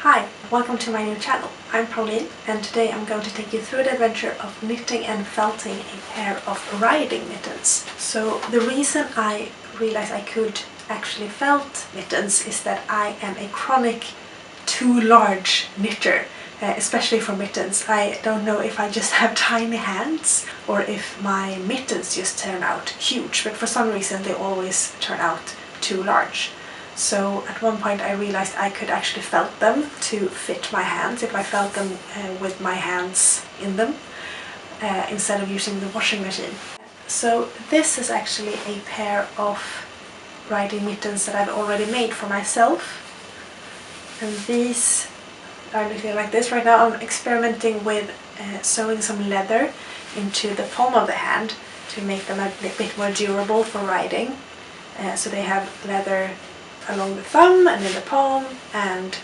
Hi, welcome to my new channel. I'm Pauline and today I'm going to take you through the adventure of knitting and felting a pair of riding mittens. So the reason I realized I could actually felt mittens is that I am a chronic too large knitter, especially for mittens. I don't know if I just have tiny hands or if my mittens just turn out huge, but for some reason they always turn out too large. So at one point I realized I could actually felt them to fit my hands if I felt them with my hands in them instead of using the washing machine. So this is actually a pair of riding mittens that I've already made for myself, and these are looking like this. Right now I'm experimenting with sewing some leather into the palm of the hand to make them a bit more durable for riding. So they have leather along the thumb and in the palm and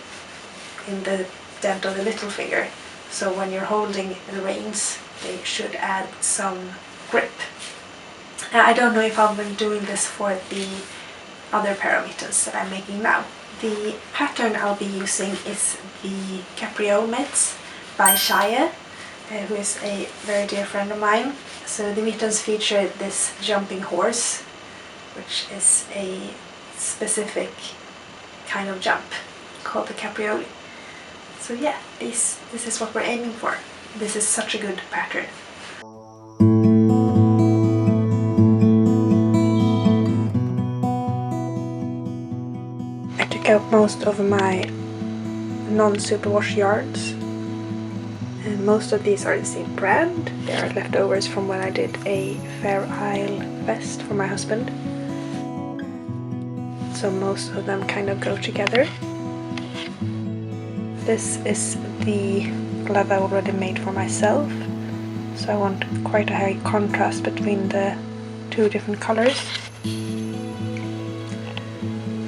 in the dent of the little finger. So when you're holding the reins, they should add some grip. I don't know if I'll be doing this for the other pair of mittens that I'm making now. The pattern I'll be using is the Capriolet by Shia, who is a very dear friend of mine. So the mittens feature this jumping horse, which is a specific kind of jump called the capriolet. So yeah, this is what we're aiming for. This is such a good pattern. I took out most of my non-superwash yarns, and most of these are the same brand. They are leftovers from when I did a Fair Isle vest for my husband. So most of them kind of go together. This is the leather I already made for myself, so I want quite a high contrast between the two different colors.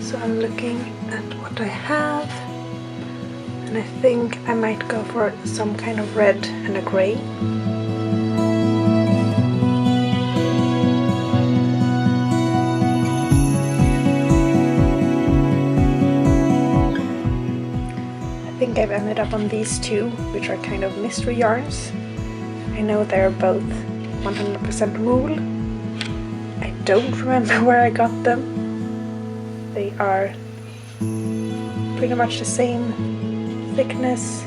So I'm looking at what I have, and I think I might go for some kind of red and a grey. I think I've ended up on these two, which are kind of mystery yarns. I know they're both 100% wool. I don't remember where I got them. They are pretty much the same thickness.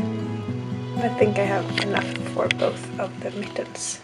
I think I have enough for both of the mittens.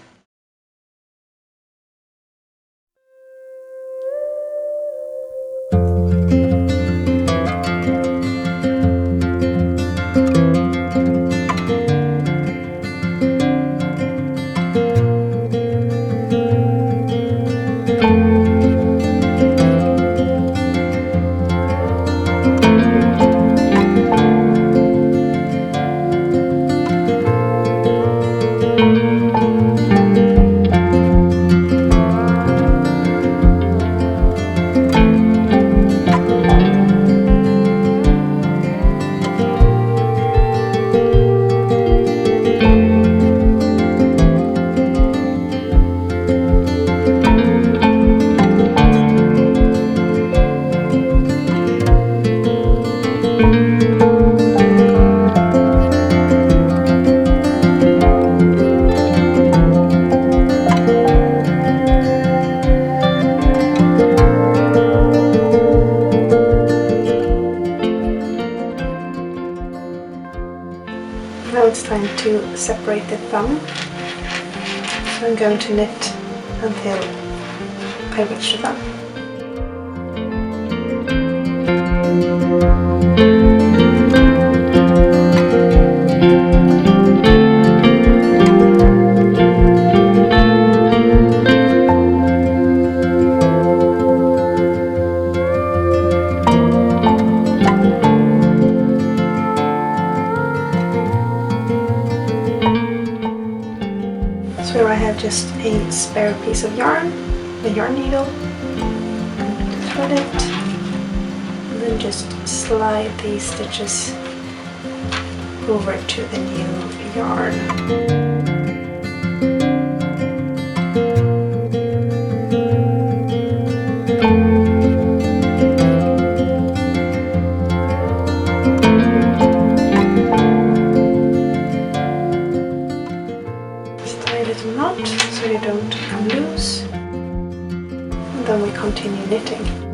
Now it's time to separate the thumb. So I'm going to knit until I reach the thumb. So I have just a spare piece of yarn, the yarn needle, and thread it, and then just slide these stitches over to the new yarn. continue knitting.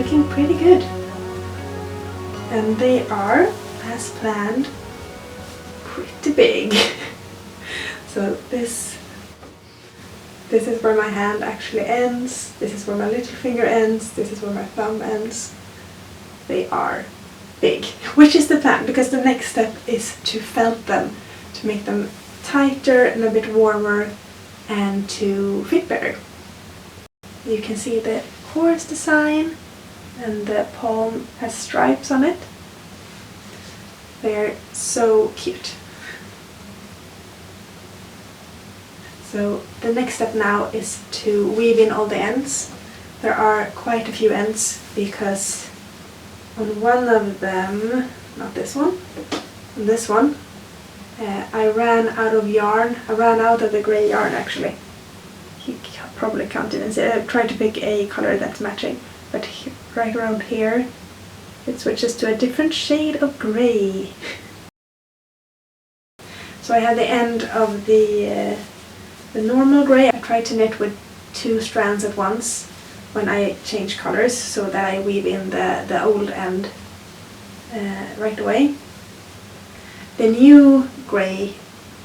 looking pretty good. And they are, as planned, pretty big. So this This is where my hand actually ends, this is where my little finger ends, this is where my thumb ends. They are big, which is the plan, because the next step is to felt them, to make them tighter and a bit warmer and to fit better. You can see the horse design, and the palm has stripes on it. They're so cute. So the next step now is to weave in all the ends. There are quite a few ends because on one of them, not this one, on this one, I ran out of yarn. I ran out of the grey yarn actually. You probably can't even see it. I tried to pick a color that's matching, but right around here it switches to a different shade of grey. So I had the end of the normal grey. I tried to knit with 2 strands at once when I change colors, so that I weave in the old end right away. The new grey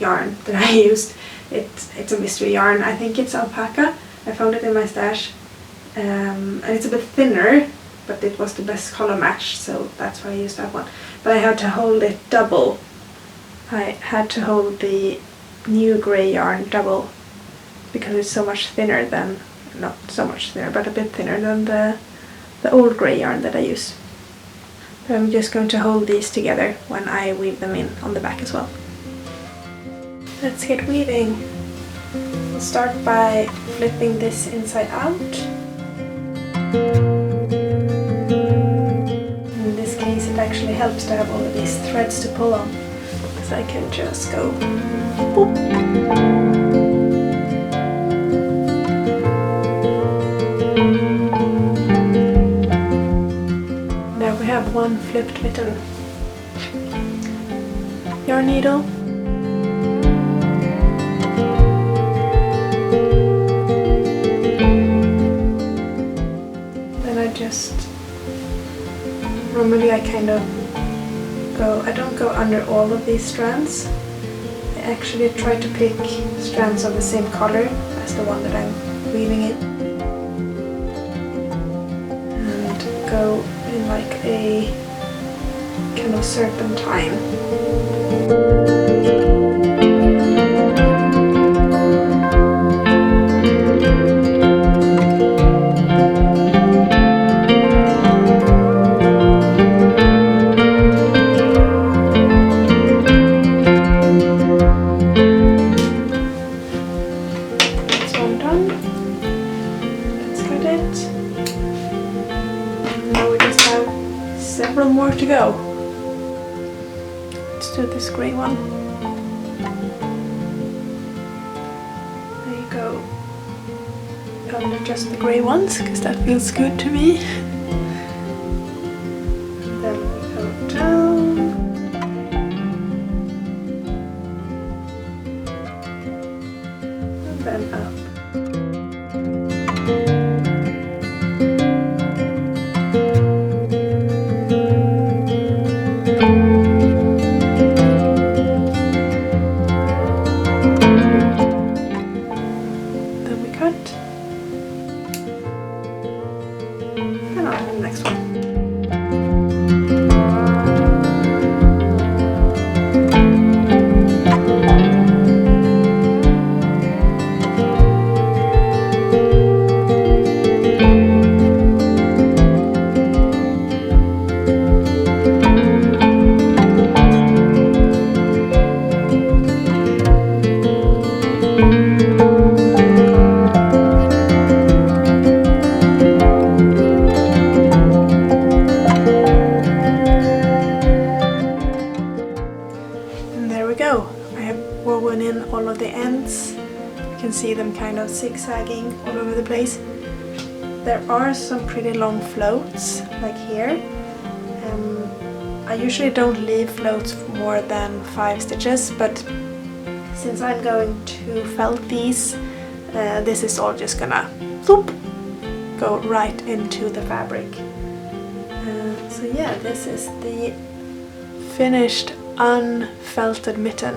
yarn that I used, it's a mystery yarn. I think it's alpaca. I found it in my stash, and it's a bit thinner, but it was the best color match, so that's why I used that one. But I had to hold it double. I had to hold the new grey yarn double because it's so much thinner than, not so much thinner, but a bit thinner than the old grey yarn that I use. But I'm just going to hold these together when I weave them in on the back as well. Let's get weaving. We'll start by flipping this inside out. In this case it actually helps to have all of these threads to pull on, because I can just go boop. There we have one flipped mitten. Yarn needle. Then I just, normally I kind of go, I don't go under all of these strands. I actually try to pick strands of the same color as the one that I'm weaving in. And go in like a kind of serpentine. That's one done. Let's cut it. Now we just have several more to go. Let's do this grey one. There you go. Under just the grey ones, because that feels good to me. Then we go down. And then up. Woven in all of the ends. You can see them kind of zigzagging all over the place. There are some pretty long floats, like here. I usually don't leave floats for more than 5 stitches, but since I'm going to felt these, this is all just gonna whoop, go right into the fabric. So yeah, this is the finished unfelted mitten.